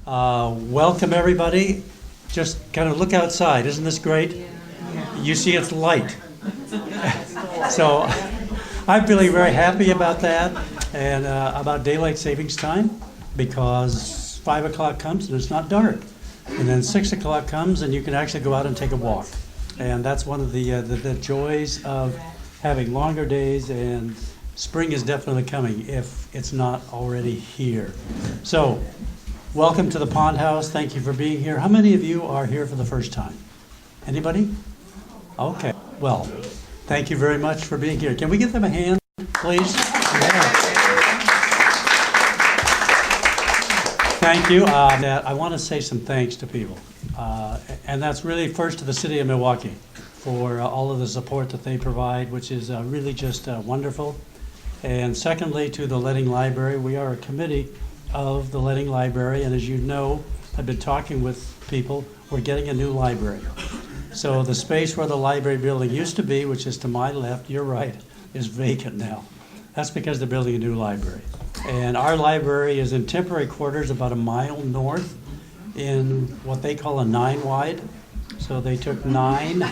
Welcome everybody. Just kind of look outside. Isn't this great? Yeah. You see it's light. So I'm feeling very happy about that and about daylight savings time because 5 o'clock comes and it's not dark. And then 6 o'clock comes and you can actually go out and take a walk. And that's one of the joys of having longer days, and spring is definitely coming if it's not already here. So welcome to the Pond House. Thank you for being here. How many of you are here for the first time? Anybody? Okay. Well, thank you very much for being here. Can we give them a hand, please? Yeah. Thank you. I want to say some thanks to people. And that's really first to the city of Milwaukie for all of the support that they provide, which is really just wonderful. And secondly, to the Ledding Library. We are a committee of the Ledding Library, and as you know, I've been talking with people, we're getting a new library. So the space where the library building used to be, which is to my left, your right, is vacant now. That's because they're building a new library. And our library is in temporary quarters about a mile north in what they call a 9 wide. So they took 9.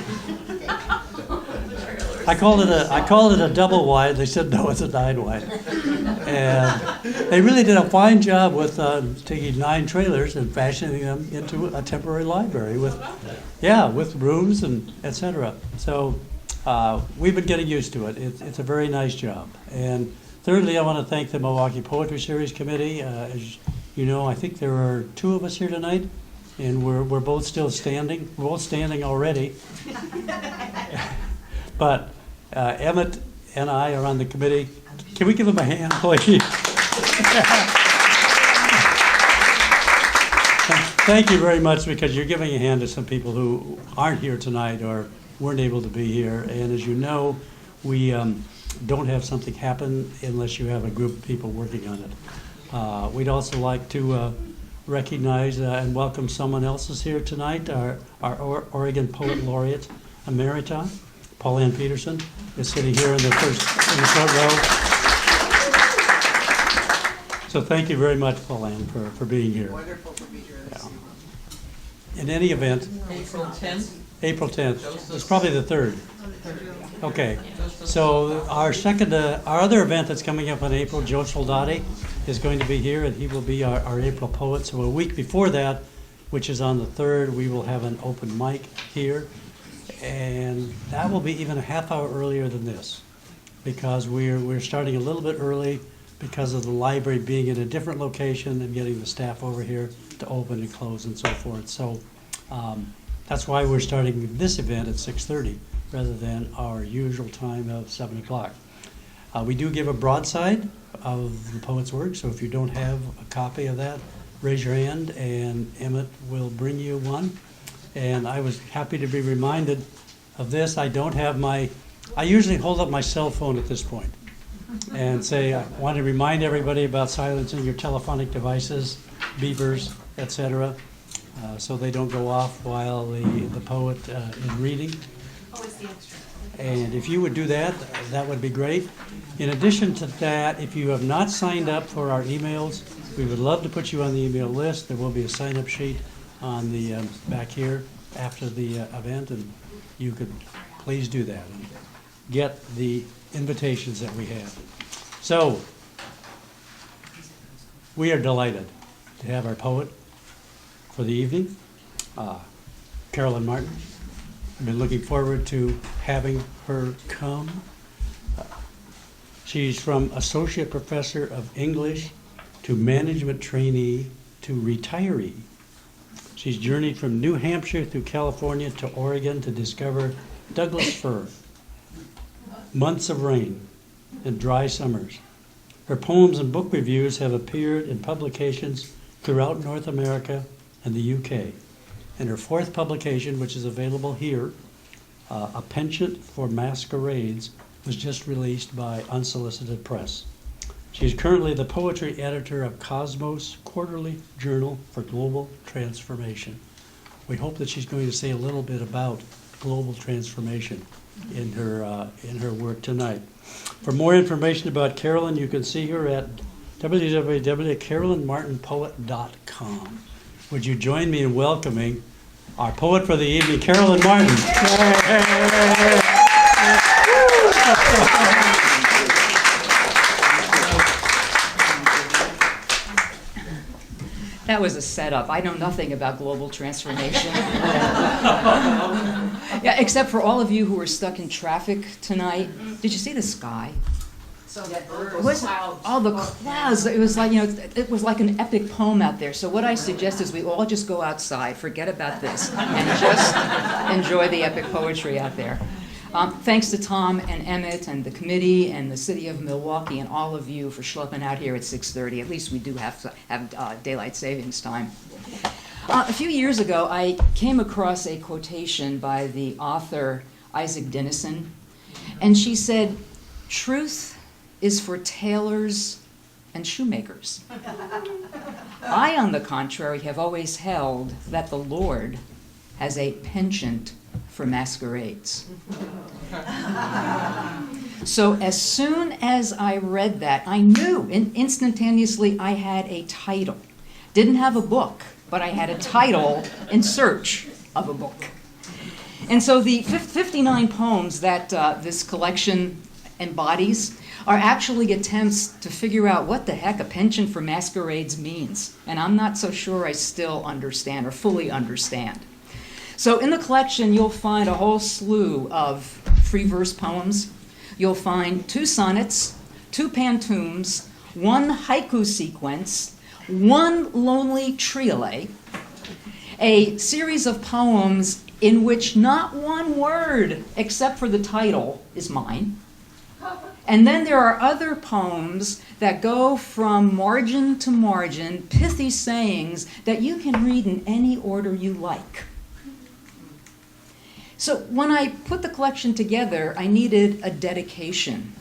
I called it a double wide. They said no, it's a 9 wide. And they really did a fine job with taking 9 trailers and fashioning them into a temporary library with rooms and etc. So we've been getting used to it. It's a very nice job. And thirdly, I want to thank the Milwaukie Poetry Series Committee. As you know, I think there are 2 of us here tonight, and we're both still standing. We're both standing already. But Emmett and I are on the committee. Can we give them a hand, please? Thank you very much, because you're giving a hand to some people who aren't here tonight or weren't able to be here. And as you know, we don't have something happen unless you have a group of people working on it. We'd also like to recognize and welcome someone else is here tonight, our Oregon Poet Laureate Emerita, Pauline Peterson, is sitting here in the front row. So thank you very much, Pauline, for being here. Wonderful to be here this evening. In any event, April 10th. April 10th. It's probably the 3rd. Okay. So our other event that's coming up in April, Joe Soldati is going to be here, and he will be our April poet. So a week before that, which is on the 3rd, we will have an open mic here. And that will be even a half hour earlier than this, because we're starting a little bit early because of the library being in a different location and getting the staff over here to open and close and so forth. So that's why we're starting this event at 6:30 rather than our usual time of 7 o'clock. We do give a broadside of the poet's work, so if you don't have a copy of that, raise your hand and Emmett will bring you one. And I was happy to be reminded of this. I usually hold up my cell phone at this point and say, I want to remind everybody about silencing your telephonic devices, beepers, etc., so they don't go off while the poet is reading. And if you would do that, that would be great. In addition to that, if you have not signed up for our emails, we would love to put you on the email list. There will be a sign-up sheet on the back here after the event, and you could please do that and get the invitations that we have. So we are delighted to have our poet for the evening, Carolyn Marton. I've been looking forward to having her come. She's from Associate Professor of English to Management Trainee to Retiree. She's journeyed from New Hampshire through California to Oregon to discover Douglas fir, months of rain, and dry summers. Her poems and book reviews have appeared in publications throughout North America and the UK. And her 4th publication, which is available here, A Penchant for Masquerades, was just released by Unsolicited Press. She is currently the poetry editor of Cosmos Quarterly Journal for Global Transformation. We hope that she's going to say a little bit about global transformation in her work tonight. For more information about Carolyn, you can see her at www.carolynmartinpoet.com. would you join me in welcoming our poet for the evening, Carolyn Marton? That was a setup. I know nothing about global transformation. Yeah, except for all of you who were stuck in traffic tonight. Did you see the sky? It was all the clouds. It was like, it was like an epic poem out there. So what I suggest is we all just go outside, forget about this, and just enjoy the epic poetry out there. Thanks to Tom and Emmett and the committee and the city of Milwaukie and all of you for schlepping out here at 6:30. At least we do have daylight savings time. A few years ago, I came across a quotation by the author Isaac Dinesen, and she said, "Truth is for tailors and shoemakers. I, on the contrary, have always held that the Lord has a penchant for masquerades." So as soon as I read that, I knew instantaneously I had a title. Didn't have a book, but I had a title in search of a book. And so the 59 poems that this collection embodies are actually attempts to figure out what the heck a penchant for masquerades means. And I'm not so sure I still understand or fully understand. So in the collection, you'll find a whole slew of free verse poems. You'll find 2 sonnets, 2 pantoums, 1 haiku sequence, 1 lonely triolet, a series of poems in which not one word, except for the title, is mine. And then there are other poems that go from margin to margin, pithy sayings that you can read in any order you like. So when I put the collection together, I needed a dedication.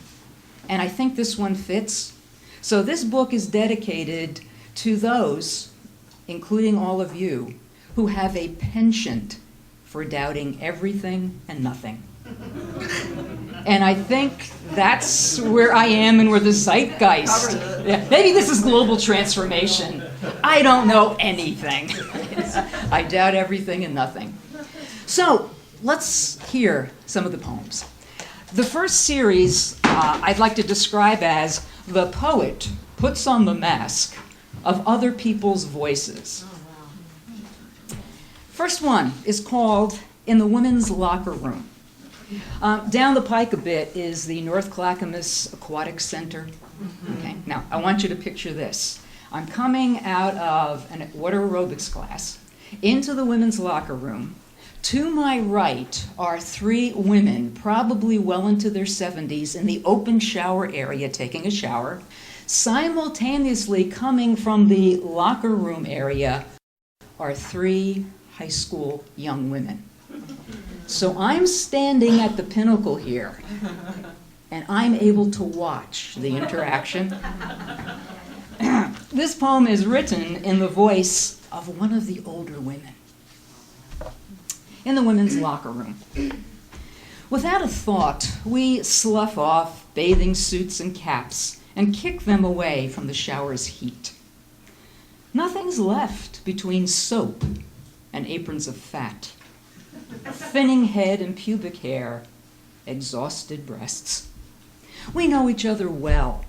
And I think this one fits. So this book is dedicated to those, including all of you, who have a penchant for doubting everything and nothing. And I think that's where I am and where the zeitgeist. Yeah, maybe this is global transformation. I don't know anything. I doubt everything and nothing. So let's hear some of the poems. The first series I'd like to describe as "The Poet Puts on the Mask of Other People's Voices." First one is called "In the Women's Locker Room." Down the pike a bit is the North Clackamas Aquatic Center. Okay, now I want you to picture this. I'm coming out of an water aerobics class into the women's locker room. To my right are 3 women, probably well into their 70s, in the open shower area taking a shower. Simultaneously coming from the locker room area are 3 high school young women. So I'm standing at the pinnacle here, and I'm able to watch the interaction. This poem is written in the voice of one of the older women. In the women's locker room. Without a thought, we slough off bathing suits and caps and kick them away from the shower's heat. Nothing's left between soap and aprons of fat, thinning head and pubic hair, exhausted breasts. We know each other well,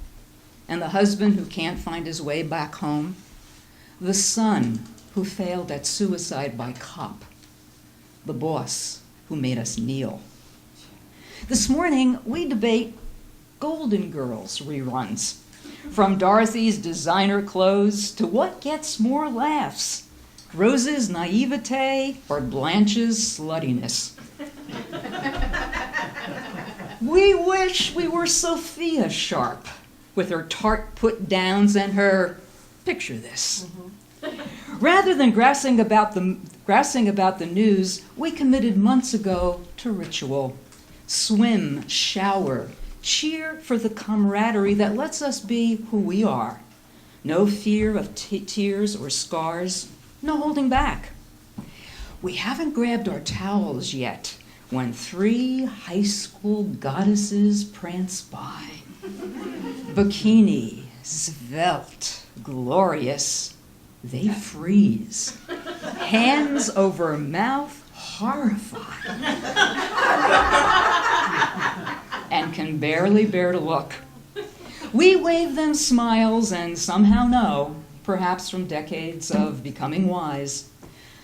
and the husband who can't find his way back home, the son who failed at suicide by cop, the boss who made us kneel. This morning, we debate Golden Girls reruns, from Dorothy's designer clothes to what gets more laughs, Rose's naivete or Blanche's sluttiness. We wish we were Sophia Sharp, with her tart put-downs and her, picture this. Rather than grassing about the news, we committed months ago to ritual. Swim, shower, cheer for the camaraderie that lets us be who we are. No fear of tears or scars, no holding back. We haven't grabbed our towels yet when 3 high school goddesses prance by. Bikini, svelte, glorious, they freeze. hands over mouth, horrified, and can barely bear to look. We wave them smiles and somehow know, perhaps from decades of becoming wise,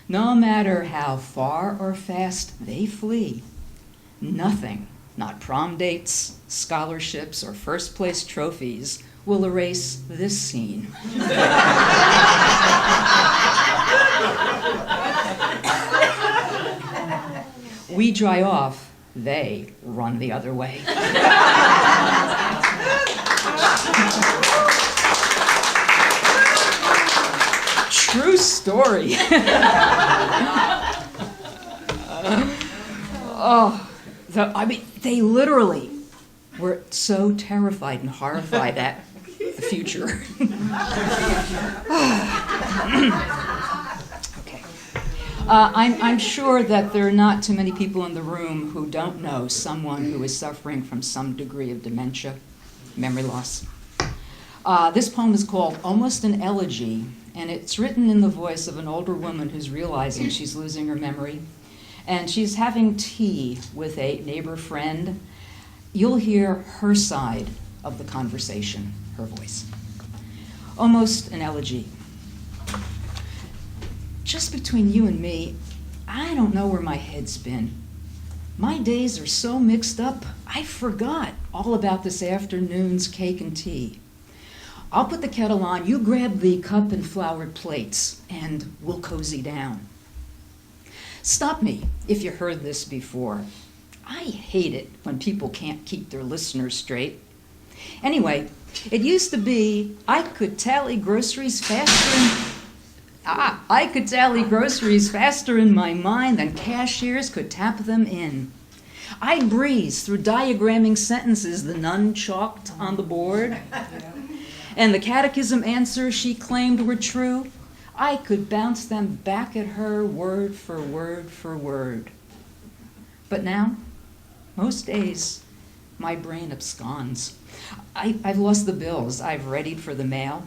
no matter how far or fast they flee, nothing, not prom dates, scholarships, or first place trophies, will erase this scene. We dry off, they run the other way. True story. They literally were so terrified and horrified at the future. Okay. I'm sure that there are not too many people in the room who don't know someone who is suffering from some degree of dementia, memory loss. This poem is called Almost an Elegy, and it's written in the voice of an older woman who's realizing she's losing her memory. And she's having tea with a neighbor friend. You'll hear her side of the conversation, her voice. Almost an elegy. Just between you and me, I don't know where my head's been. My days are so mixed up, I forgot all about this afternoon's cake and tea. I'll put the kettle on, you grab the cup and flowered plates, and we'll cozy down. Stop me if you heard this before. I hate it when people can't keep their listeners straight. Anyway, it used to be I could tally groceries faster in my mind than cashiers could tap them in. I'd breeze through diagramming sentences the nun chalked on the board. And the catechism answers she claimed were true, I could bounce them back at her word for word for word. But now, most days, my brain absconds. I've lost the bills I've readied for the mail.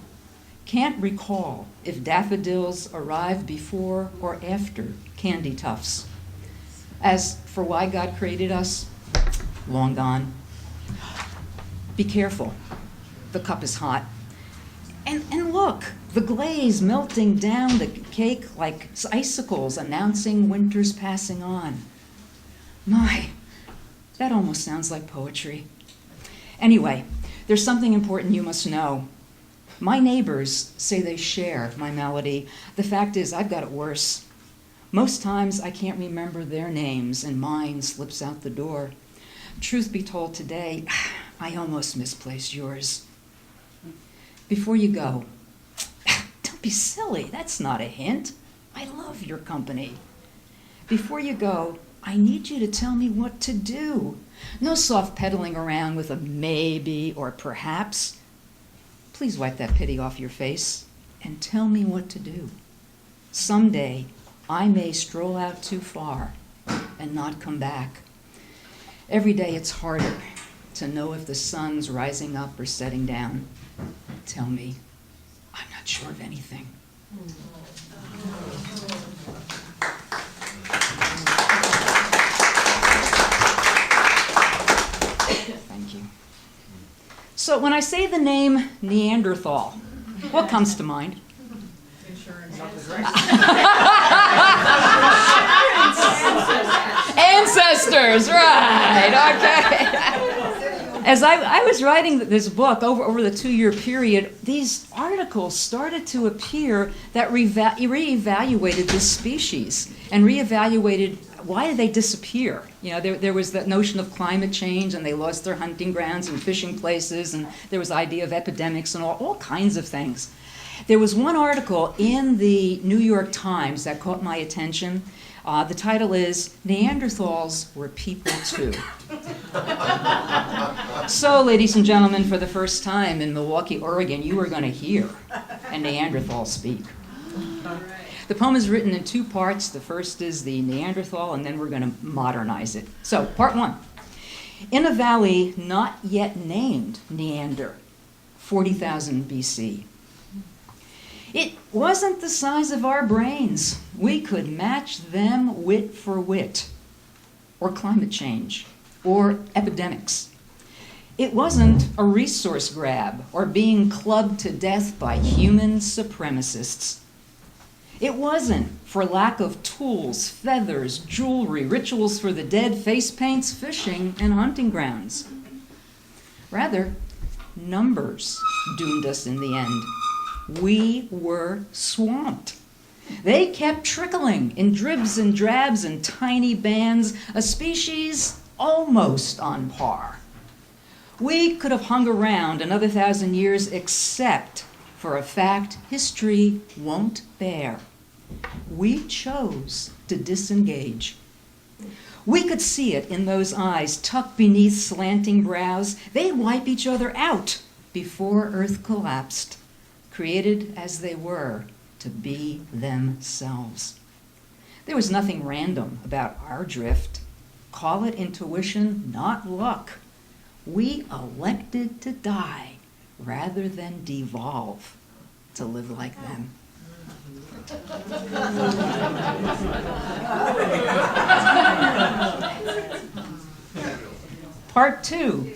Can't recall if daffodils arrived before or after candy tufts. As for why God created us, long gone. Be careful, the cup is hot. And look, the glaze melting down the cake like icicles announcing winter's passing on. My, that almost sounds like poetry. Anyway, there's something important you must know. My neighbors say they share my malady. The fact is, I've got it worse. Most times I can't remember their names and mine slips out the door. Truth be told today, I almost misplaced yours. Before you go, don't be silly, that's not a hint. I love your company. Before you go, I need you to tell me what to do. No soft peddling around with a maybe or perhaps. Please wipe that pity off your face and tell me what to do. Someday, I may stroll out too far and not come back. Every day it's harder to know if the sun's rising up or setting down. Tell me, I'm not sure of anything. Thank you. So when I say the name Neanderthal, what comes to mind? Ancestors, right, okay. As I was writing this book over the 2-year period, these articles started to appear that reevaluated this species and reevaluated why did they disappear. You know, there was that notion of climate change and they lost their hunting grounds and fishing places, and there was the idea of epidemics and all kinds of things. There was one article in the New York Times that caught my attention. The title is, Neanderthals Were People Too. So, ladies and gentlemen, for the first time in Milwaukie, Oregon, you are going to hear a Neanderthal speak. The poem is written in 2 parts. The first is the Neanderthal, and then we're going to modernize it. So, part 1. In a valley not yet named Neander, 40,000 BC. It wasn't the size of our brains. We could match them wit for wit, or climate change, or epidemics. It wasn't a resource grab or being clubbed to death by human supremacists. It wasn't for lack of tools, feathers, jewelry, rituals for the dead, face paints, fishing, and hunting grounds. Rather, numbers doomed us in the end. We were swamped. They kept trickling in dribs and drabs and tiny bands, a species almost on par. We could have hung around another 1,000 years except for a fact history won't bear. We chose to disengage. We could see it in those eyes tucked beneath slanting brows. They'd wipe each other out before Earth collapsed, created as they were to be themselves. There was nothing random about our drift. Call it intuition, not luck. We elected to die rather than devolve to live like them. Part 2.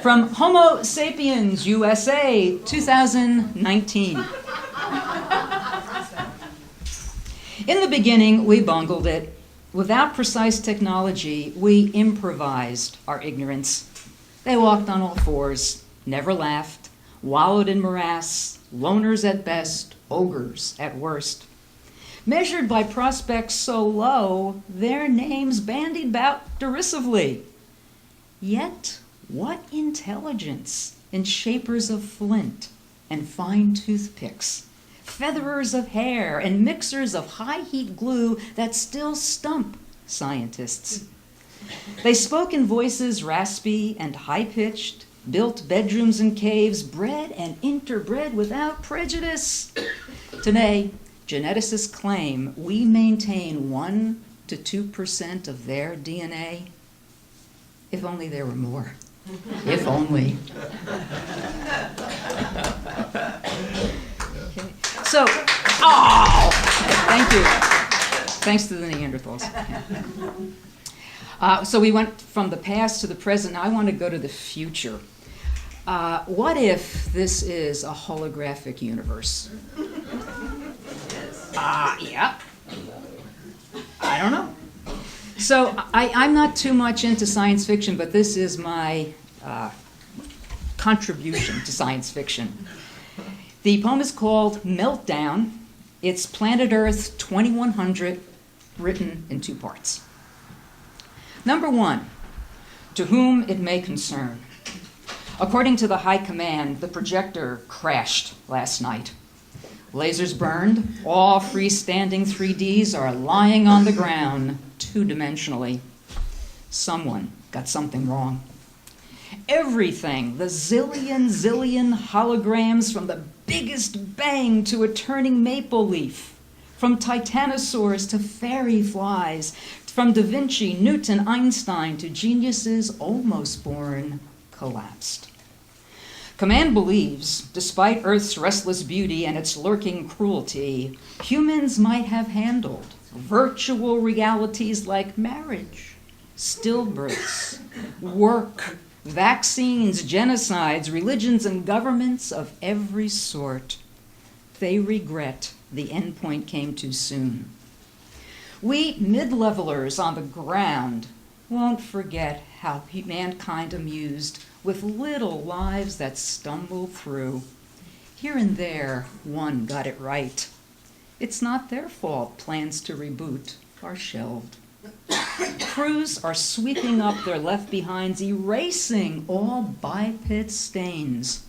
From Homo Sapiens USA 2019. In the beginning, we bungled it. Without precise technology, we improvised our ignorance. They walked on all fours, never laughed, wallowed in morass, loners at best, ogres at worst. Measured by prospects so low, their names bandied about derisively. Yet, what intelligence in shapers of flint and fine toothpicks, featherers of hair and mixers of high-heat glue that still stump scientists. They spoke in voices raspy and high-pitched, built bedrooms and caves, bred and interbred without prejudice. Today, geneticists claim we maintain 1 to 2% of their DNA. If only there were more. If only. Okay. So, thank you. Thanks to the Neanderthals. So we went from the past to the present. Now I want to go to the future. What if this is a holographic universe? Yeah. I don't know. So I'm not too much into science fiction, but this is my contribution to science fiction. The poem is called Meltdown. It's Planet Earth 2100, written in 2 parts. Number 1, to whom it may concern. According to the High Command, the projector crashed last night. Lasers burned. All freestanding 3Ds are lying on the ground, 2-dimensionally. Someone got something wrong. Everything, the zillion holograms, from the biggest bang to a turning maple leaf, from titanosaurs to fairy flies, from Da Vinci, Newton, Einstein to geniuses almost born, collapsed. Command believes, despite Earth's restless beauty and its lurking cruelty, humans might have handled virtual realities like marriage, stillbirths, work, vaccines, genocides, religions, and governments of every sort. They regret the endpoint came too soon. We mid-levelers on the ground won't forget how mankind amused with little lives that stumble through. Here and there, one got it right. It's not their fault plans to reboot are shelved. Crews are sweeping up their left-behinds, erasing all biped stains.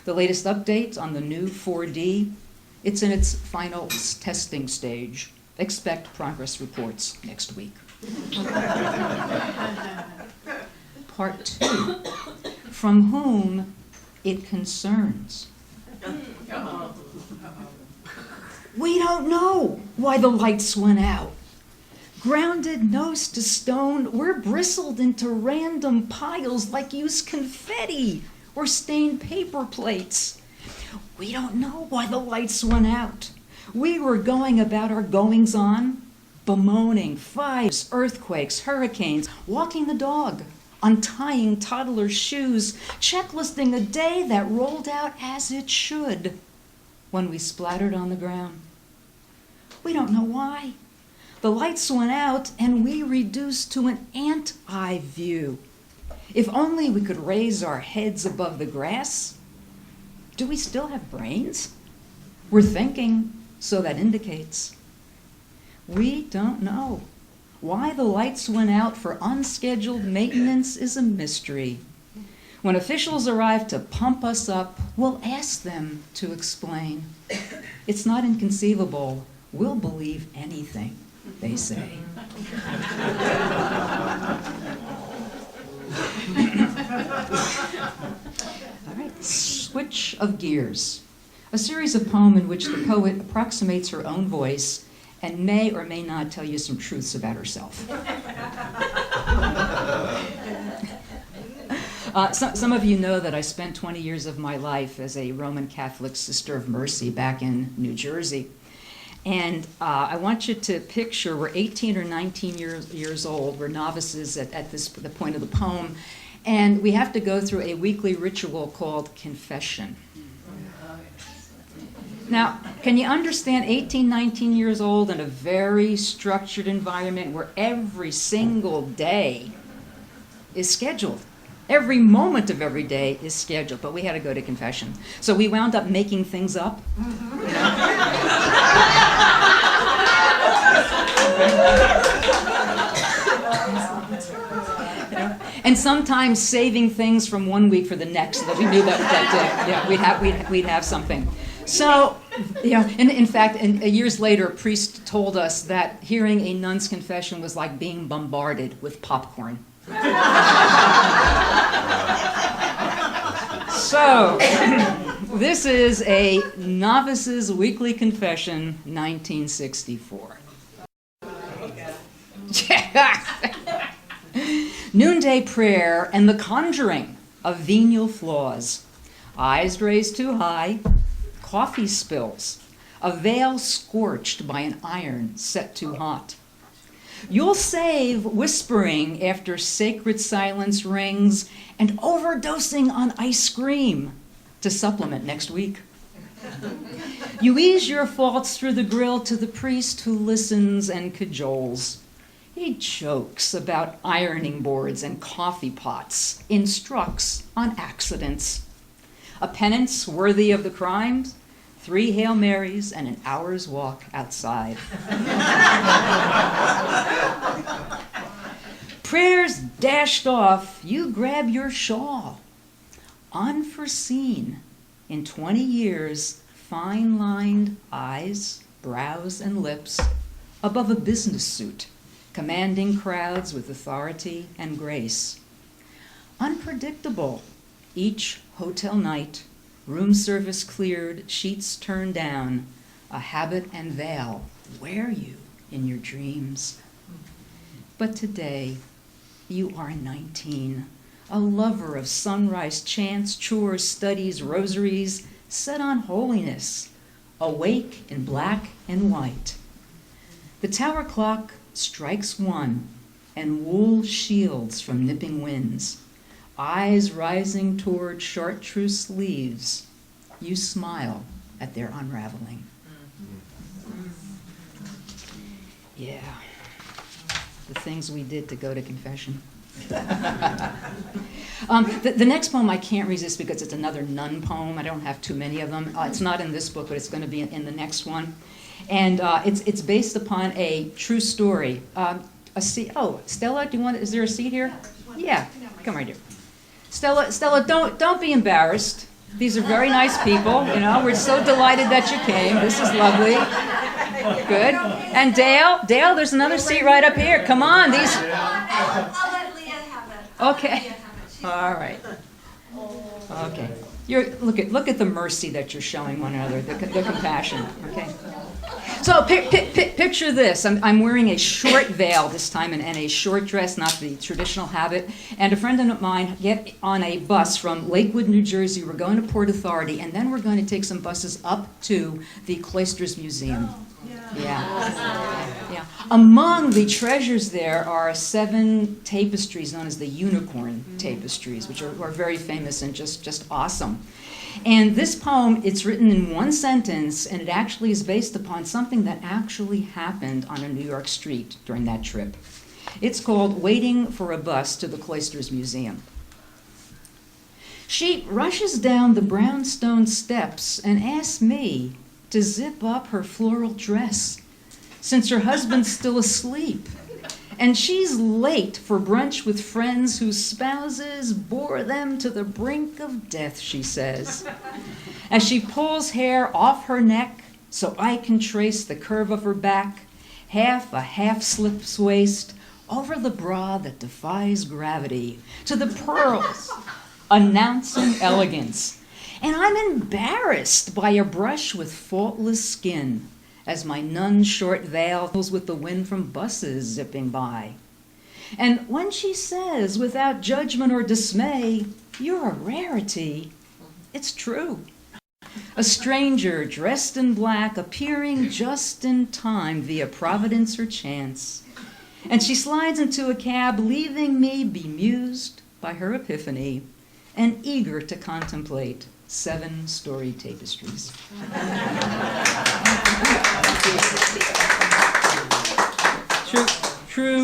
The latest update on the new 4D, it's in its final testing stage. Expect progress reports next week. Part 2, from whom it concerns. We don't know why the lights went out. Grounded nose to stone, we're bristled into random piles like used confetti or stained paper plates. We don't know why the lights went out. We were going about our goings-on, bemoaning fires, earthquakes, hurricanes, walking the dog, untying toddlers' shoes, checklisting a day that rolled out as it should when we splattered on the ground. We don't know why. The lights went out and we reduced to an ant-eye view. If only we could raise our heads above the grass. Do we still have brains? We're thinking, so that indicates. We don't know. Why the lights went out for unscheduled maintenance is a mystery. When officials arrive to pump us up, we'll ask them to explain. It's not inconceivable. We'll believe anything they say. All right, switch of gears. A series of poems in which the poet approximates her own voice and may or may not tell you some truths about herself. Some of you know that I spent 20 years of my life as a Roman Catholic Sister of Mercy back in New Jersey. And I want you to picture we're 18 or 19 years old. We're novices at the point of the poem. And we have to go through a weekly ritual called confession. Now, can you understand 18, 19 years old in a very structured environment where every single day is scheduled? Every moment of every day is scheduled, but we had to go to confession. So we wound up making things up. You know? And sometimes saving things from one week for the next so that we knew that we'd have something. So, in fact, years later, a priest told us that hearing a nun's confession was like being bombarded with popcorn. So, this is a Novice's Weekly Confession, 1964. Noonday prayer and the conjuring of venial flaws. Eyes raised too high. Coffee spills, a veil scorched by an iron set too hot. You'll save whispering after sacred silence rings and overdosing on ice cream to supplement next week. You ease your faults through the grill to the priest who listens and cajoles. He jokes about ironing boards and coffee pots, instructs on accidents. A penance worthy of the crimes, 3 Hail Marys and an hour's walk outside. Prayers dashed off, you grab your shawl. Unforeseen, in 20 years, fine-lined eyes, brows, and lips above a business suit, commanding crowds with authority and grace. Unpredictable, each hotel night, room service cleared, sheets turned down, a habit and veil wear you in your dreams. But today, you are 19, a lover of sunrise chants, chores, studies, rosaries, set on holiness, awake in black and white. The tower clock strikes 1, and wool shields from nipping winds. Eyes rising toward chartreuse sleeves, you smile at their unraveling. Yeah, the things we did to go to confession. The next poem I can't resist because it's another nun poem. I don't have too many of them. It's not in this book, but it's going to be in the next one. And it's based upon a true story. Oh, Stella, is there a seat here? Yeah, come right here. Stella, don't be embarrassed. These are very nice people, you know. We're so delighted that you came. This is lovely. Good. And Dale, there's another seat right up here. Come on, these. I'll let Leah have it. Okay. All right. Okay. Look at the mercy that you're showing one another, the compassion. Okay. So picture this. I'm wearing a short veil this time and a short dress, not the traditional habit. And a friend of mine get on a bus from Lakewood, New Jersey. We're going to Port Authority, and then we're going to take some buses up to the Cloisters Museum. Yeah. Among the treasures there are 7 tapestries known as the unicorn tapestries, which are very famous and just awesome. And this poem, it's written in one sentence, and it actually is based upon something that actually happened on a New York street during that trip. It's called Waiting for a Bus to the Cloisters Museum. She rushes down the brownstone steps and asks me to zip up her floral dress, since her husband's still asleep. And she's late for brunch with friends whose spouses bore them to the brink of death, she says. As she pulls hair off her neck so I can trace the curve of her back, a half-slip's waist, over the bra that defies gravity, to the pearls, announcing elegance. And I'm embarrassed by a brush with faultless skin, as my nun's short veil fills with the wind from buses zipping by. And when she says, without judgment or dismay, "You're a rarity," it's true. A stranger dressed in black, appearing just in time via providence or chance. And she slides into a cab, leaving me bemused by her epiphany and eager to contemplate 7 storied tapestries.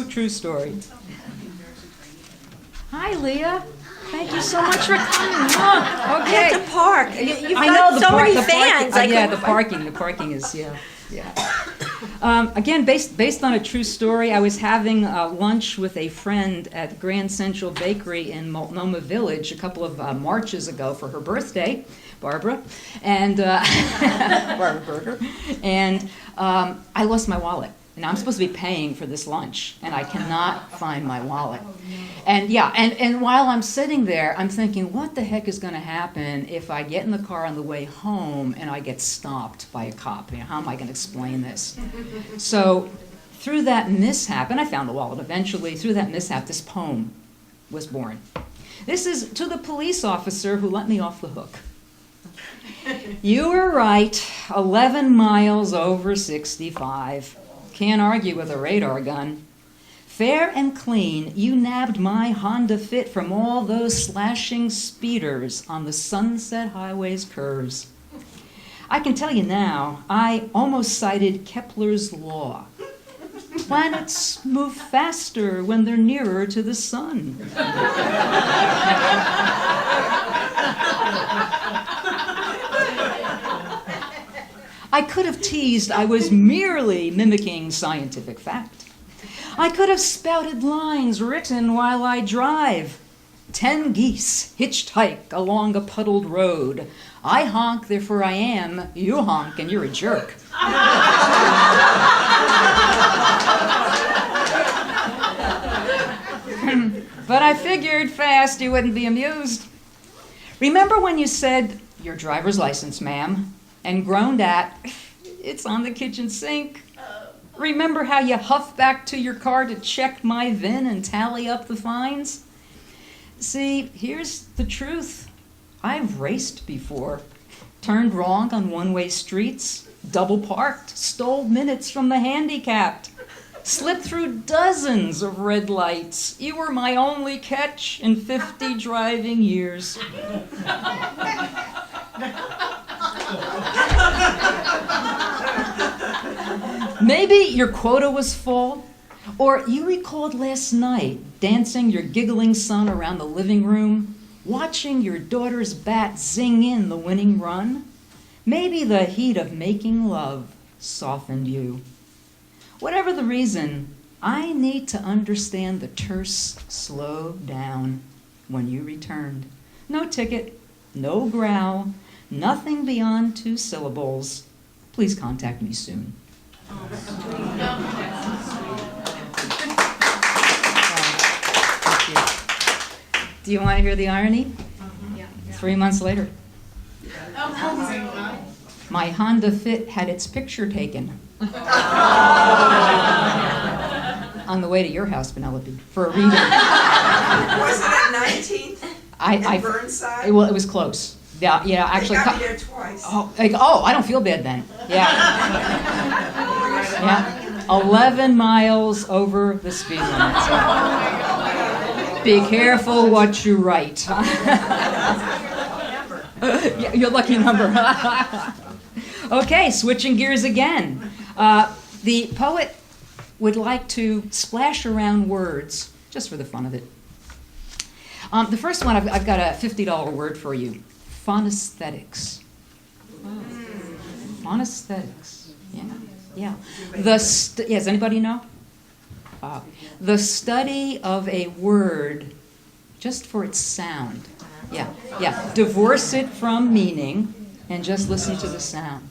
True story. Hi, Leah. Thank you so much for coming. Oh, okay. You have to park. You've I got know so many the fans. parking. The parking is yeah. Again, based on a true story, I was having lunch with a friend at Grand Central Bakery in Multnomah Village a couple of Marches ago for her birthday, Barbara, and Barbara Berger, and I lost my wallet. And I'm supposed to be paying for this lunch, and I cannot find my wallet. And while I'm sitting there, I'm thinking, what the heck is going to happen if I get in the car on the way home and I get stopped by a cop? How am I going to explain this? So through that mishap, and I found the wallet eventually, through that mishap, this poem was born. This is to the police officer who let me off the hook. You were right, 11 miles over 65. Can't argue with a radar gun. Fair and clean, you nabbed my Honda Fit from all those slashing speeders on the Sunset Highway's curves. I can tell you now, I almost cited Kepler's law. Planets move faster when they're nearer to the sun. I could have teased I was merely mimicking scientific fact. I could have spouted lines written while I drive. 10 geese hitchhike along a puddled road. I honk, therefore I am. You honk, and you're a jerk. But I figured fast you wouldn't be amused. Remember when you said, "Your driver's license, ma'am," and groaned at, "It's on the kitchen sink"? Remember how you huffed back to your car to check my VIN and tally up the fines? See, here's the truth. I've raced before, turned wrong on one-way streets, double parked, stole minutes from the handicapped, slipped through dozens of red lights. You were my only catch in 50 driving years. Maybe your quota was full, or you recalled last night dancing your giggling son around the living room, watching your daughter's bat zing in the winning run. Maybe the heat of making love softened you. Whatever the reason, I need to understand the terse slow down when you returned. No ticket, no growl, nothing beyond 2 syllables. Please contact me soon. Do you want to hear the irony? 3 months later, my Honda Fit had its picture taken On the way to your house, Penelope, for a reading. Was it at 19th I in Burnside? well, it was close. Yeah, actually. They got me there twice. Oh, I don't feel bad then. Yeah. Yeah. 11 miles over the speed limit. So. Be careful what you write. Yeah, your lucky number. Okay, switching gears again. The poet would like to splash around words just for the fun of it. The first one, I've got a $50 word for you. Phonesthetics. Phonesthetics. Yeah. Yes, anybody know? The study of a word just for its sound. Yeah. Divorce it from meaning and just listen to the sound.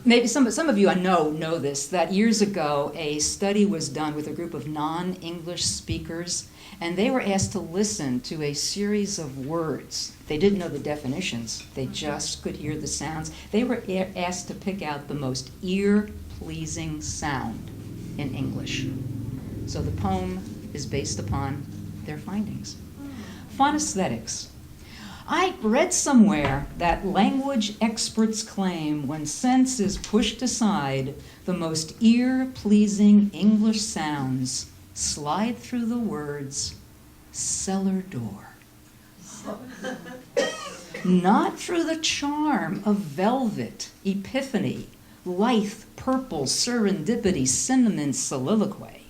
Maybe some of you I know this, that years ago a study was done with a group of non-English speakers, and they were asked to listen to a series of words. They didn't know the definitions. They just could hear the sounds. They were asked to pick out the most ear-pleasing sound in English. So the poem is based upon their findings. Phonesthetics. I read somewhere that language experts claim when sense is pushed aside, the most ear-pleasing English sounds slide through the words cellar door. Not through the charm of velvet, epiphany, lithe, purple, serendipity, cinnamon, soliloquy,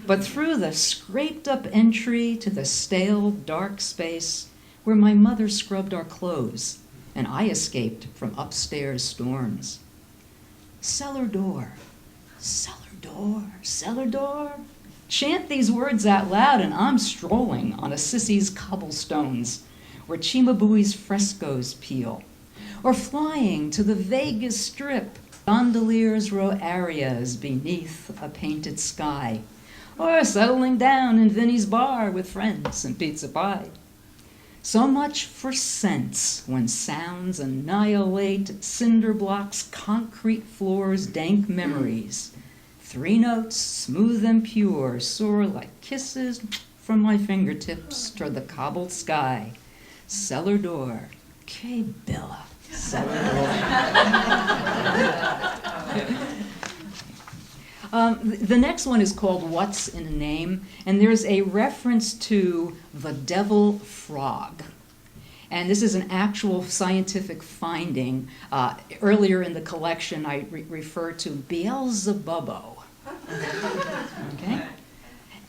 but through the scraped-up entry to the stale, dark space where my mother scrubbed our clothes and I escaped from upstairs storms. Cellar door, cellar door, cellar door. Chant these words out loud and I'm strolling on a sissy's cobblestones where Cimabue's frescoes peel, or flying to the Vegas Strip, gondoliers row arias beneath a painted sky, or settling down in Vinnie's bar with friends and pizza pie. So much for sense when sounds annihilate cinder blocks, concrete floors, dank memories. 3 notes, smooth and pure, soar like kisses from my fingertips toward the cobbled sky. Cellar door, que bella, cellar door. The next one is called What's in a Name, and there's a reference to the devil frog. And this is an actual scientific finding. Earlier in the collection, I referred to Beelzebubbo. Okay?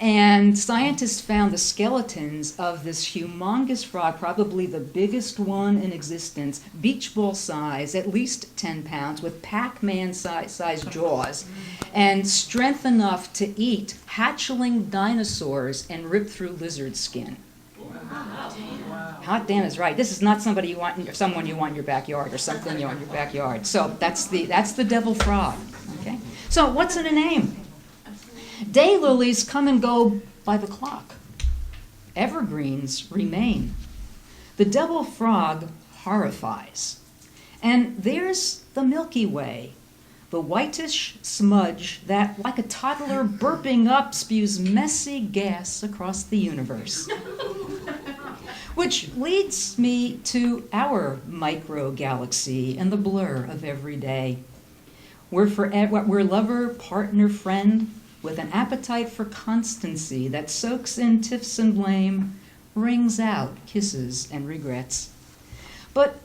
And scientists found the skeletons of this humongous frog, probably the biggest one in existence, beach ball size, at least 10 pounds, with Pac-Man sized jaws, and strength enough to eat hatchling dinosaurs and rip through lizard skin. Hot damn is right. This is not someone you want in your backyard or something you want in your backyard. So that's the devil frog. Okay. So what's in a name? Daylilies come and go by the clock. Evergreens remain. The devil frog horrifies. And there's the Milky Way, the whitish smudge that, like a toddler burping up, spews messy gas across the universe. Which leads me to our micro-galaxy and the blur of every day. We're lover, partner, friend, with an appetite for constancy that soaks in tiffs and blame, wrings out kisses and regrets. But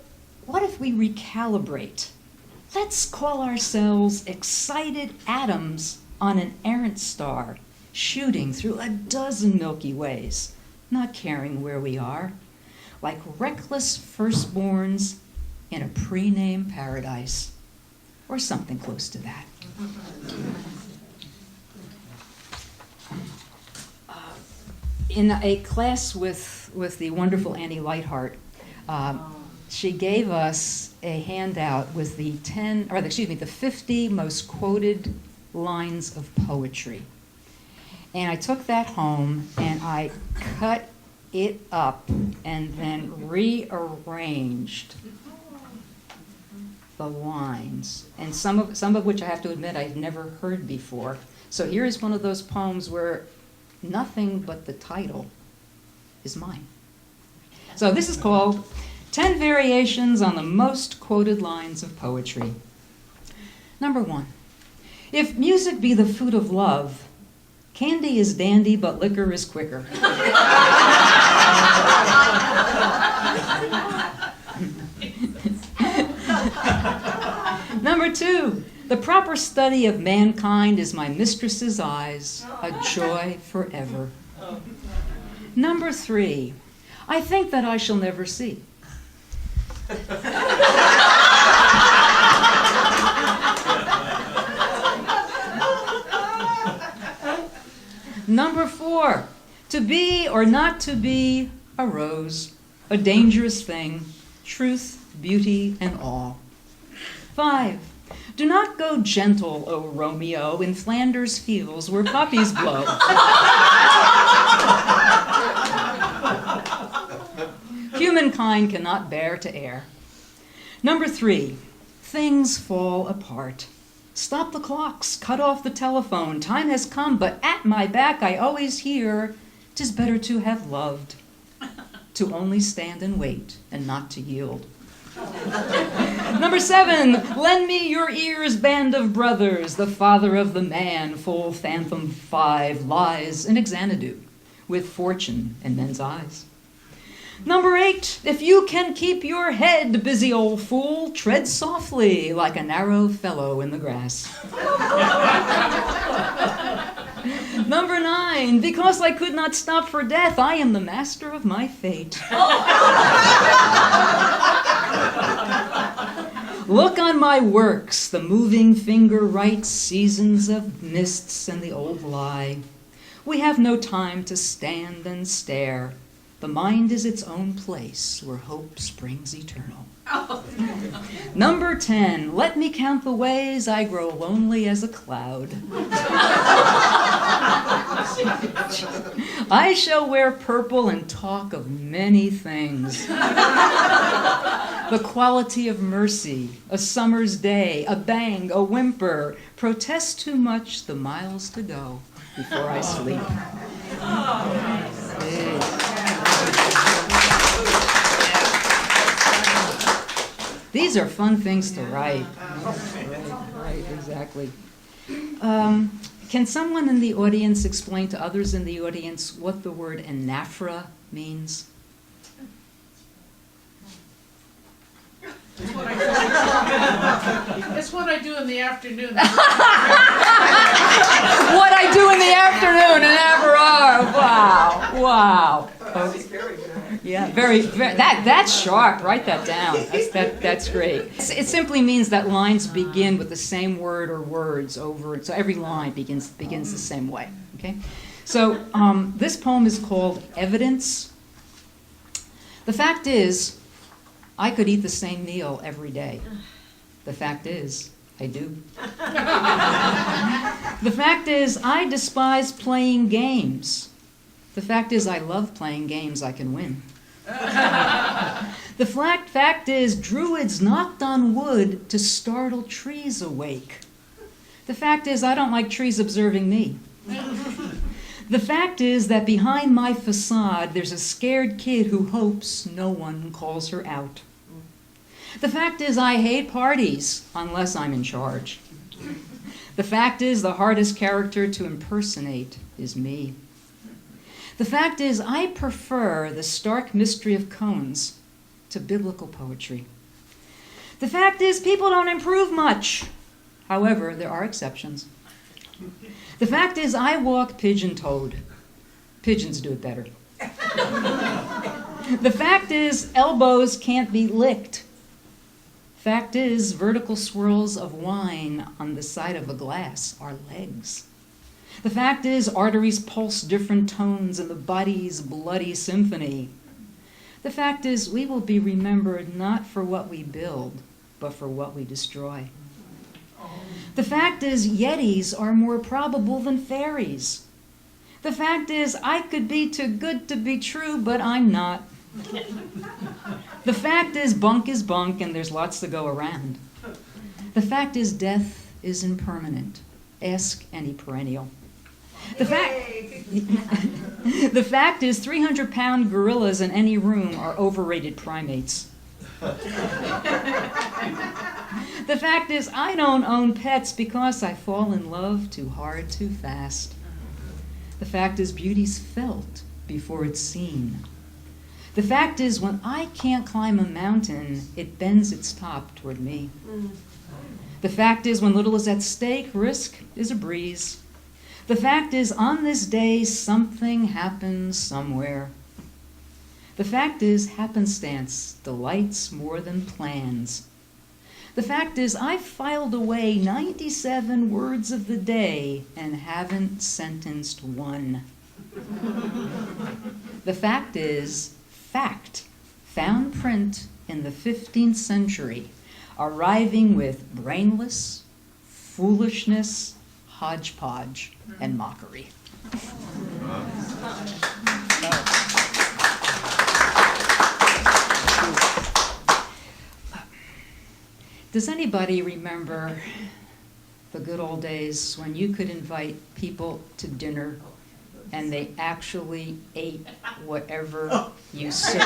what if we recalibrate? Let's call ourselves excited atoms on an errant star, shooting through a dozen Milky Ways, not caring where we are, like reckless firstborns in a pre-named paradise, or something close to that. In a class with the wonderful Annie Lightheart, she gave us a handout with the 50 most quoted lines of poetry. And I took that home and I cut it up and then rearranged the lines, and some of which I have to admit I've never heard before. So here is one of those poems where nothing but the title is mine. So this is called 10 Variations on the Most Quoted Lines of Poetry. Number 1. If music be the food of love, candy is dandy, but liquor is quicker. Number 2. The proper study of mankind is my mistress's eyes, a joy forever. Number 3. I think that I shall never see. Number 4. To be or not to be a rose, a dangerous thing, truth, beauty, and awe. 5. Do not go gentle, O Romeo, in Flanders fields where poppies blow. Humankind cannot bear to err. Number 3. Things fall apart. Stop the clocks, cut off the telephone. Time has come, but at my back I always hear, 'tis better to have loved, to only stand and wait, and not to yield. Number 7, lend me your ears, band of brothers. The father of the man, full Phantom 5, lies in Xanadu, with fortune in men's eyes. Number 8, if you can keep your head, busy old fool, tread softly like a narrow fellow in the grass. Number 9, because I could not stop for death, I am the master of my fate. Look on my works, the moving finger writes seasons of mists and the old lie. We have no time to stand and stare. The mind is its own place where hope springs eternal. Number 10, let me count the ways I grow lonely as a cloud. I shall wear purple and talk of many things. The quality of mercy, a summer's day, a bang, a whimper, protest too much, the miles to go before I sleep. These are fun things to write. Right, exactly. Can someone in the audience explain to others in the audience what the word anaphora means? It's what I do in the afternoon. What I do in the afternoon in Averard. Wow, wow. That was very good. Yeah, very that's sharp. Write that down. That's great. It simply means that lines begin with the same word or words over. So every line begins the same way. Okay. So this poem is called Evidence. The fact is, I could eat the same meal every day. The fact is, I do. The fact is, I despise playing games. The fact is, I love playing games I can win. The fact is, druids knocked on wood to startle trees awake. The fact is, I don't like trees observing me. The fact is that behind my facade, there's a scared kid who hopes no one calls her out. The fact is, I hate parties unless I'm in charge. The fact is, the hardest character to impersonate is me. The fact is, I prefer the stark mystery of cones to biblical poetry. The fact is, people don't improve much. However, there are exceptions. The fact is, I walk pigeon-toed. Pigeons do it better. The fact is, elbows can't be licked. Fact is, vertical swirls of wine on the side of a glass are legs. The fact is, arteries pulse different tones in the body's bloody symphony. The fact is, we will be remembered not for what we build, but for what we destroy. The fact is, yetis are more probable than fairies. The fact is, I could be too good to be true, but I'm not. The fact is bunk, and there's lots to go around. The fact is, death is impermanent. Ask any perennial. The fact is, 300-pound gorillas in any room are overrated primates. The fact is, I don't own pets because I fall in love too hard, too fast. The fact is, beauty's felt before it's seen. The fact is, when I can't climb a mountain, it bends its top toward me. The fact is, when little is at stake, risk is a breeze. The fact is, on this day, something happens somewhere. The fact is, happenstance delights more than plans. The fact is, I've filed away 97 words of the day and haven't sentenced one. The fact is, fact, found print in the 15th century, arriving with brainless, foolishness, hodgepodge, and mockery. Does anybody remember the good old days when you could invite people to dinner and they actually ate whatever you served?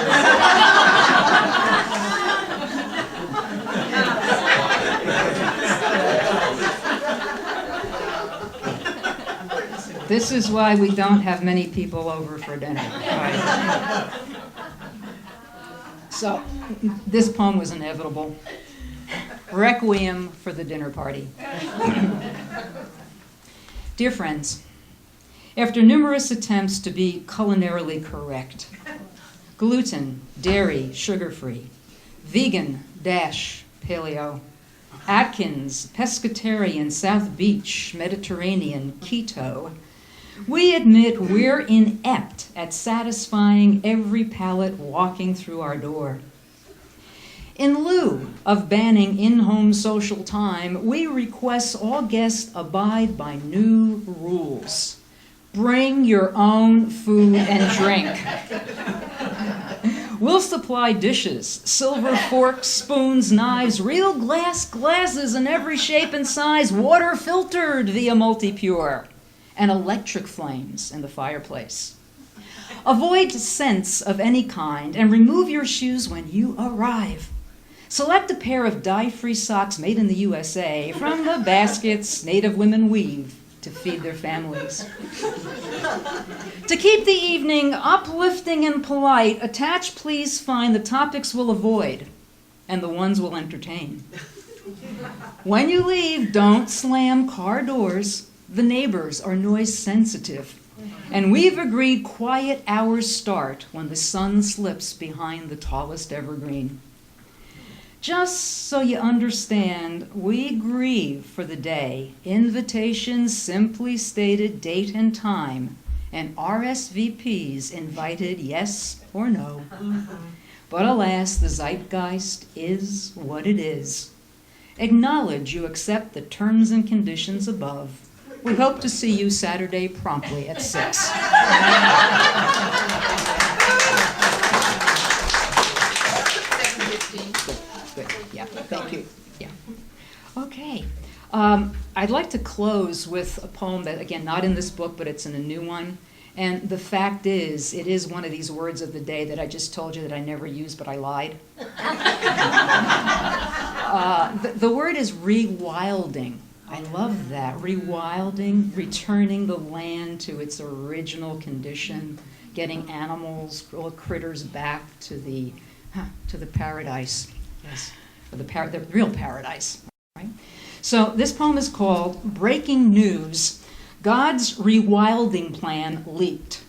This is why we don't have many people over for dinner. Right? So, this poem was inevitable. Requiem for the dinner party. Dear friends, after numerous attempts to be culinarily correct, gluten, dairy, sugar-free, vegan, paleo, Atkins, pescatarian, South Beach, Mediterranean, keto, we admit we're inept at satisfying every palate walking through our door. In lieu of banning in-home social time, we request all guests abide by new rules. Bring your own food and drink. We'll supply dishes, silver forks, spoons, knives, real glass glasses in every shape and size, water filtered via Multi-Pure, and electric flames in the fireplace. Avoid scents of any kind and remove your shoes when you arrive. Select a pair of dye-free socks made in the USA from the baskets Native women weave to feed their families. To keep the evening uplifting and polite, attached please find the topics we'll avoid and the ones we'll entertain. When you leave, don't slam car doors. The neighbors are noise sensitive. And we've agreed quiet hours start when the sun slips behind the tallest evergreen. Just so you understand, we grieve for the day. Invitations simply stated date and time, and RSVPs invited yes or no. But alas, the zeitgeist is what it is. Acknowledge you accept the terms and conditions above. We hope to see you Saturday promptly at 6. Good. Yeah, thank you. Yeah. Okay. I'd like to close with a poem that, again, not in this book, but it's in a new one. And the fact is, it is one of these words of the day that I just told you that I never used, but I lied. The word is rewilding. I love that. Rewilding, returning the land to its original condition, getting animals, little critters back to the paradise. Yes, or the real paradise. Right? So this poem is called Breaking News. God's rewilding plan leaked.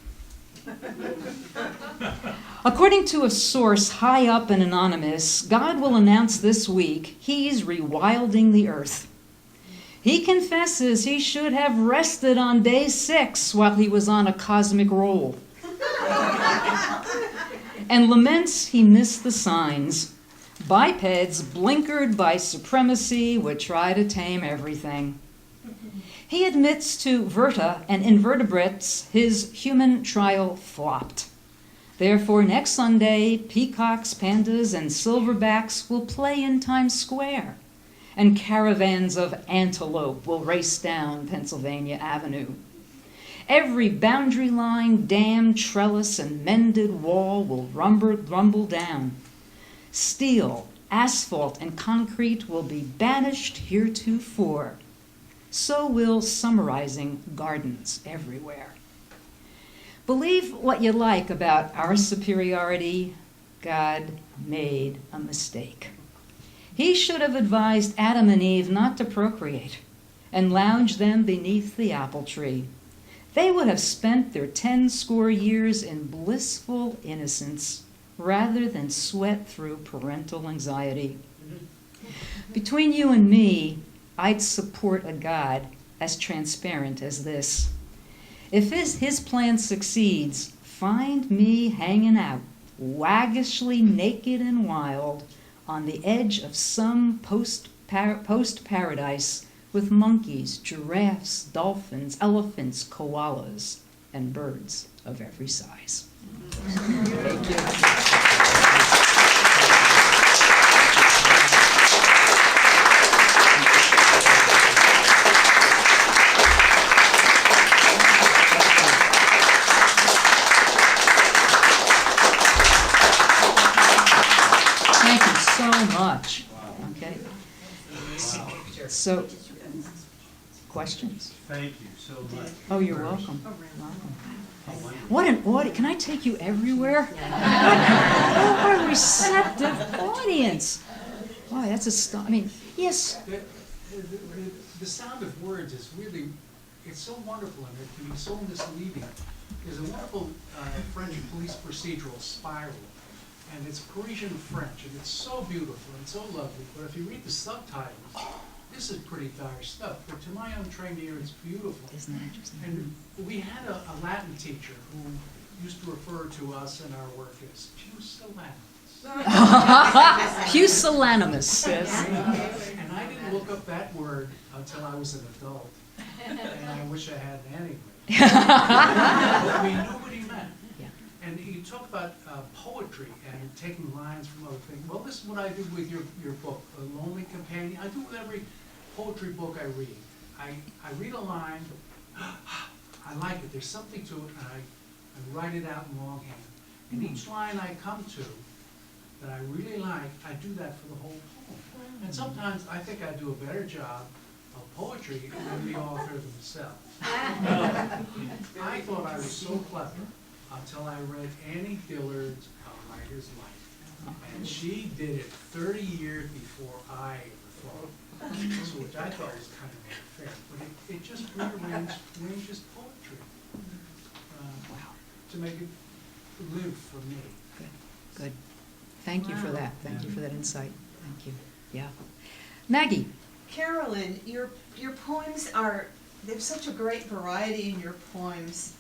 According to a source high up and anonymous, God will announce this week he's rewilding the earth. He confesses he should have rested on day 6 while he was on a cosmic roll. And laments he missed the signs. Bipeds, blinkered by supremacy, would try to tame everything. He admits to Verta and invertebrates his human trial flopped. Therefore, next Sunday, peacocks, pandas, and silverbacks will play in Times Square and caravans of antelope will race down Pennsylvania Avenue. Every boundary line, dam, trellis, and mended wall will rumble down. Steel, asphalt, and concrete will be banished heretofore. So will summarizing gardens everywhere. Believe what you like about our superiority, God made a mistake. He should have advised Adam and Eve not to procreate and lounge them beneath the apple tree. They would have spent their 10 years in blissful innocence rather than sweat through parental anxiety. Between you and me, I'd support a God as transparent as this. If his plan succeeds, find me hanging out, waggishly naked and wild, on the edge of some post-paradise with monkeys, giraffes, dolphins, elephants, koalas, and birds of every size. Thank you. Much. Okay. So, questions? Thank you so much. Oh, you're welcome. What an audience. Can I take you everywhere? What a receptive audience. Wow, that's I mean, yes. The sound of words is really, it's so wonderful and it can be so misleading. There's a wonderful French police procedural, Spiral. And it's Parisian French, and it's so beautiful and so lovely. But if you read the subtitles, this is pretty dire stuff. But to my untrained ear, it's beautiful. Isn't that interesting? And we had a Latin teacher who used to refer to us in our work as pusillanimous. Pusillanimous, yes. And I didn't look up that word until I was an adult. And I wish I had anyway. But we knew what he meant. And you talk about poetry and taking lines from other things. Well, this is what I do with your book, A Lonely Companion. I do with every poetry book I read. I read a line, I like it, there's something to it, and I write it out in longhand. And each line I come to that I really like, I do that for the whole poem. And sometimes I think I do a better job of poetry than the author themselves. I thought I was so clever until I read Annie Dillard's A Writer's Life. And she did it 30 years before I ever thought. So which I thought was kind of unfair. But it just rearranges poetry to make it live for me. Good. Thank you for that. Thank you for that insight. Thank you. Yeah. Maggie. Carolyn, your poems are, there's such a great variety in your poems.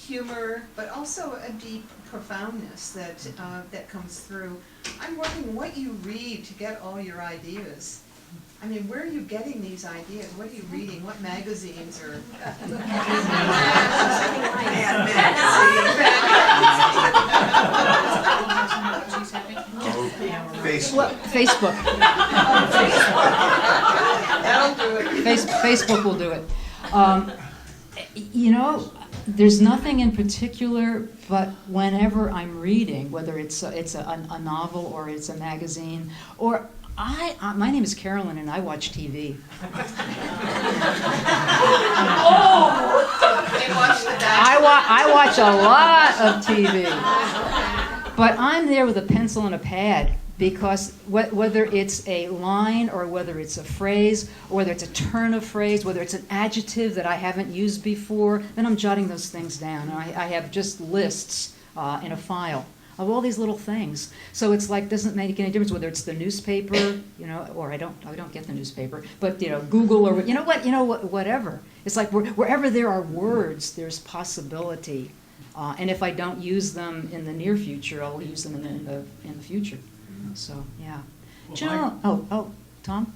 Humor, but also a deep profoundness that comes through. I'm wondering what you read to get all your ideas. I mean, where are you getting these ideas? What are you reading? What magazines or? Facebook. That'll do it. Facebook will do it. You know, there's nothing in particular, but whenever I'm reading, whether it's a novel or it's a magazine, or my name is Carolyn and I watch TV. I watch a lot of TV, but I'm there with a pencil and a pad. Because whether it's a line or whether it's a phrase, or whether it's a turn of phrase, whether it's an adjective that I haven't used before, then I'm jotting those things down. And I have just lists in a file of all these little things. So it's like, doesn't make any difference whether it's the newspaper, you know, or I don't get the newspaper, but you know, Google or whatever. It's like wherever there are words, there's possibility. And if I don't use them in the near future, I'll use them in the future. So, yeah. Well, Tom?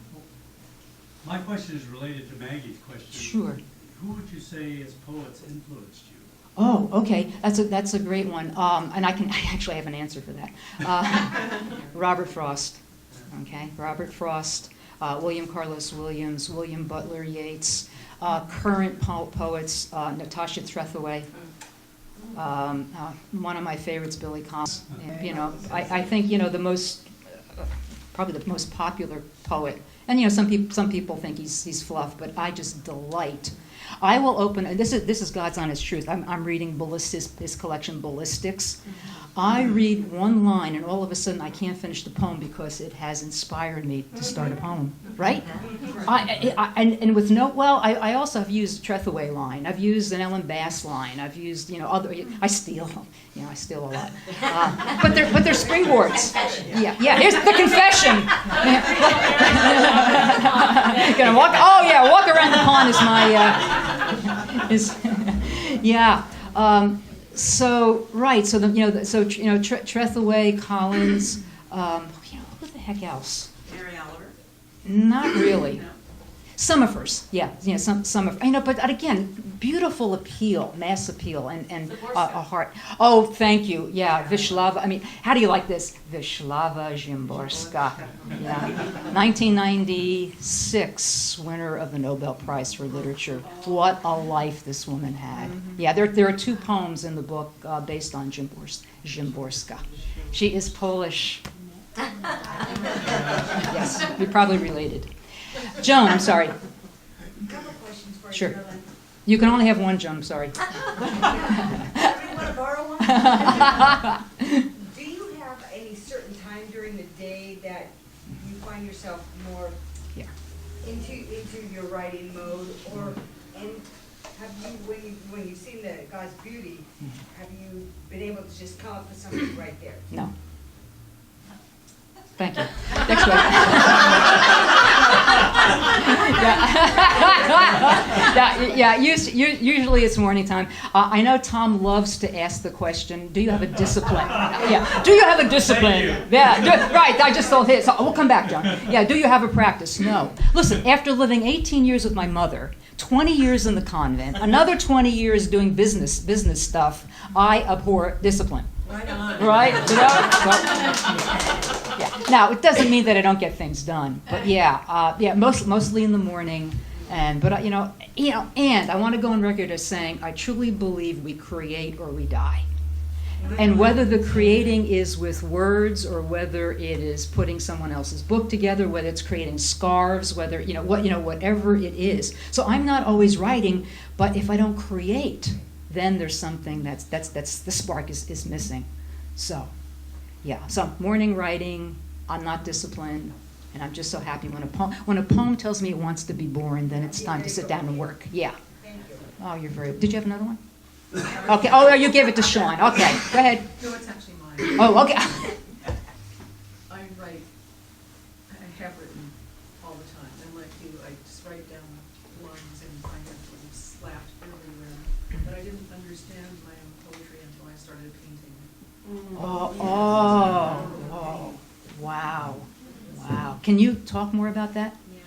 My question is related to Maggie's question. Sure. Who would you say as poets influenced you? Oh, okay. That's a great one. And I actually have an answer for that. Robert Frost. Okay, Robert Frost. William Carlos Williams, William Butler Yeats, current poets, Natasha Trethewey. One of my favorites, Billy Collins. And, you know, I think, you know, probably the most popular poet. And, you know, some people think he's fluff, but I just delight. I will open, and this is God's honest truth. I'm reading his collection, Ballistics. I read one line, and all of a sudden I can't finish the poem because it has inspired me to start a poem, right? And with no, well, I also have used a Trethewey line. I've used an Ellen Bass line. I've used, you know, I steal a lot. But they're springboards. Yeah, here's the confession. Gonna walk around the pond is my, yeah. So Trethewey, Collins, who the heck else? Mary Oliver? Not really. Some of hers, yeah, some of, but again, beautiful appeal, mass appeal, and a heart. Oh, thank you, yeah, Wisława, I mean, how do you like this? Wisława Szymborska, yeah, 1996 winner of the Nobel Prize for Literature. What a life this woman had. Yeah, there are 2 poems in the book based on Szymborska. She is Polish. Yes, we're probably related. Joan, I'm sorry. A couple questions for you, Sure. Carolyn. You can only have one, Joan, I'm sorry. Do you want to borrow one? Do you have a certain time during the day that you find yourself more Yeah. into your writing mode, and have you when you've seen God's beauty, have you been able to just come up with something right there? No. Thank you. Next question. Usually it's morning time. I know Tom loves to ask the question, do you have a discipline? Yeah, do you have a discipline? Yeah, right, I just told his. So we'll come back, John. Yeah, do you have a practice? No. Listen, after living 18 years with my mother, 20 years in the convent, another 20 years doing business stuff, I abhor discipline. Right on. Right? You know? Yeah. Now, it doesn't mean that I don't get things done, but mostly in the morning. And I want to go on record as saying I truly believe we create or we die. And whether the creating is with words or whether it is putting someone else's book together, whether it's creating scarves, whether whatever it is. So I'm not always writing, but if I don't create, then there's something that's the spark is missing. So, yeah. So morning writing, I'm not disciplined, and I'm just so happy when a poem tells me it wants to be born, then it's time to sit down and work. Yeah. Thank you. Oh, you're very. Did you have another one? Okay. Oh, you gave it to Sean. Okay. Go ahead. No, it's actually mine. Oh, okay. I have written all the time, and like you, I just write down lines and I have them slapped everywhere. But I didn't understand my own poetry until I started painting. Oh, wow. Can you talk more about that? Yeah.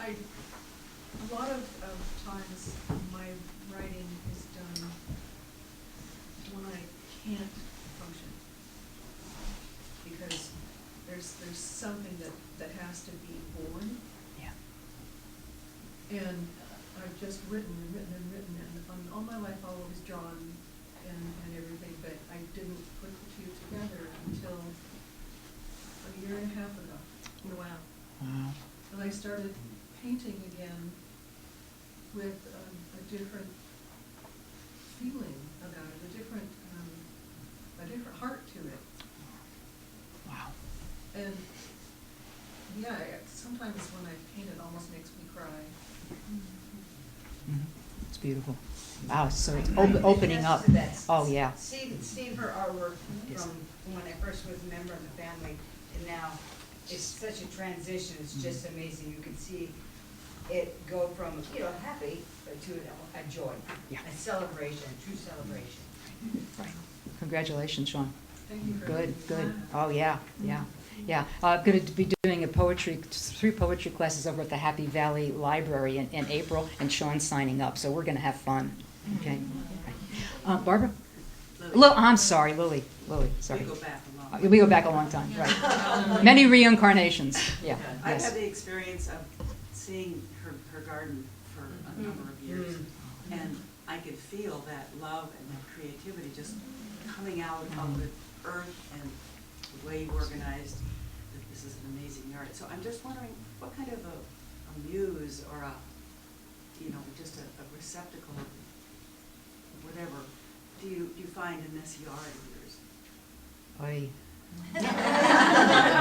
A lot of times my writing is done when I can't function. Because there's something that has to be born. Yeah. And I've just written, and all my life I've always drawn and everything, but I didn't put the 2 together until a year and a half ago. Wow. Wow. And I started painting again with a different feeling about it, a different heart to it. Wow. And sometimes when I paint, it almost makes me cry. Mm-hmm. It's beautiful. Wow. So it's opening up. Oh yeah. Seeing her artwork Yes. from when I first was a member of the family and now, it's such a transition. It's just amazing. You can see it go from happy to a joy, Yeah. a celebration, a true celebration. Right. Congratulations, Sean. Thank you for Good. Oh yeah. I'm going to be doing 3 poetry classes over at the Happy Valley Library in April, and Sean's signing up, so we're going to have fun. Okay. Barbara? Lily. I'm sorry, Lily. Sorry. We go back a lot. We go back a long time, right. Many reincarnations, yeah, I've yes. had the experience of seeing her garden for a number of years, and I could feel that love and that creativity just coming out of the earth and the way you organized, that this is an amazing yard. So I'm just wondering, what kind of a muse or just a receptacle of whatever do you find in this yard of yours? Oy.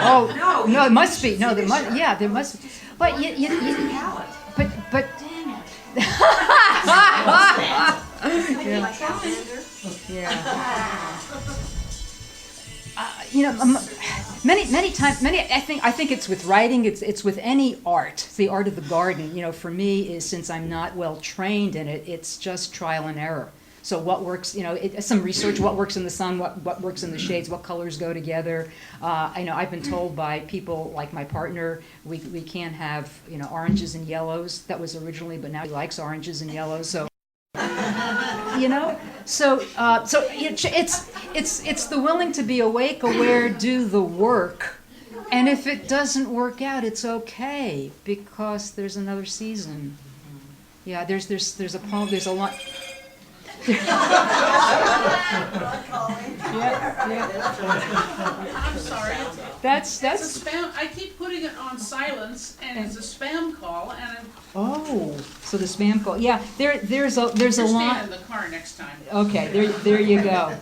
Oh, no, it must be, no, there must, yeah, there must, but Palette. but, Dang it. yeah. Like lavender. Yeah. Many times, I think it's with writing, it's with any art. It's the art of the garden, for me is, since I'm not well trained in it, it's just trial and error. So what works, some research, what works in the sun, what works in the shades, what colors go together. I know I've been told by people like my partner, we can't have, oranges and yellows. That was originally, but now he likes oranges and yellows, so. So it's the willing to be awake, aware, do the work, and if it doesn't work out, it's okay, because there's another season. Yeah, there's a poem. There's a lot. I'm sorry. That's It's a spam, I keep putting it on silence, and it's a spam call, and oh, so the spam call. Yeah, there's a you're line. staying in the car next time. Okay, there you go.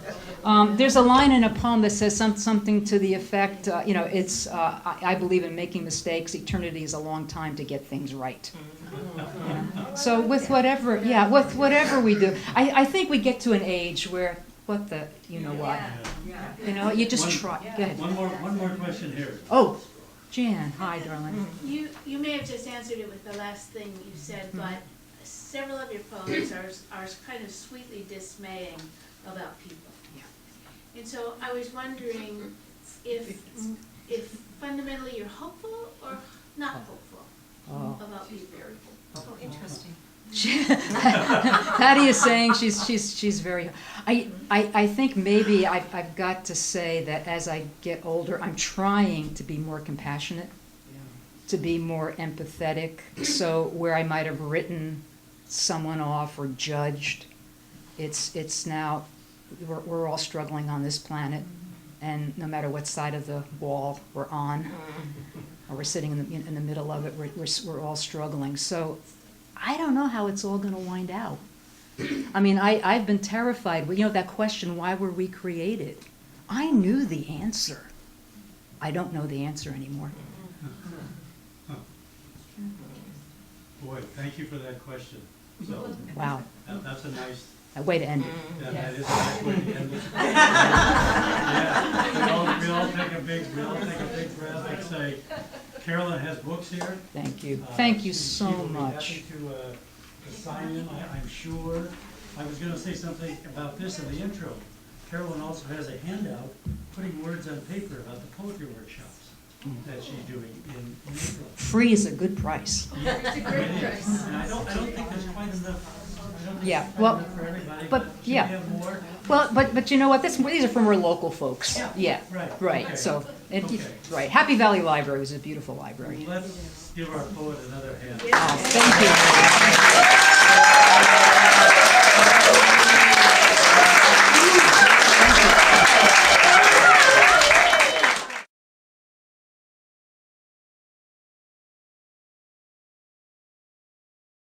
There's a line in a poem that says something to the effect, it's, I believe in making mistakes. Eternity is a long time to get things right. So with whatever we do, I think we get to an age where, what, you just try. Go ahead. One more question here. Oh, Jan, hi, darling. You may have just answered it with the last thing you said, but several of your poems are kind of sweetly dismaying about people. Yeah. And so I was wondering if fundamentally you're hopeful or not hopeful about people. Oh, interesting. Patty is saying she's very. I think maybe I've got to say that as I get older, I'm trying to be more compassionate, to be more empathetic. So where I might have written someone off or judged, it's now we're all struggling on this planet, and no matter what side of the wall we're on, or we're sitting in the middle of it, we're all struggling. So I don't know how it's all going to wind out. I mean, I've been terrified. That question, why were we created? I knew the answer. I don't know the answer anymore. Boy, thank you for that question. So, Wow. that's a nice, A way to end it. that is a nice way to end it. We all take a big breath and say, Carolyn has books here. Thank you. Thank you She so will be much. happy to sign them, I'm sure. I was going to say something about this in the intro. Carolyn also has a handout putting words on paper about the poetry workshops that she's doing in April. Free is a good price. It's a great price. And I don't think there's quite enough. Yeah, well, For everybody, but, should we yeah. have more? Well, but you know what? These are from our local folks. Yeah, Right. right. So, Okay. right. Happy Valley Library was a beautiful library. Let's give our poet another hand. Oh, thank you.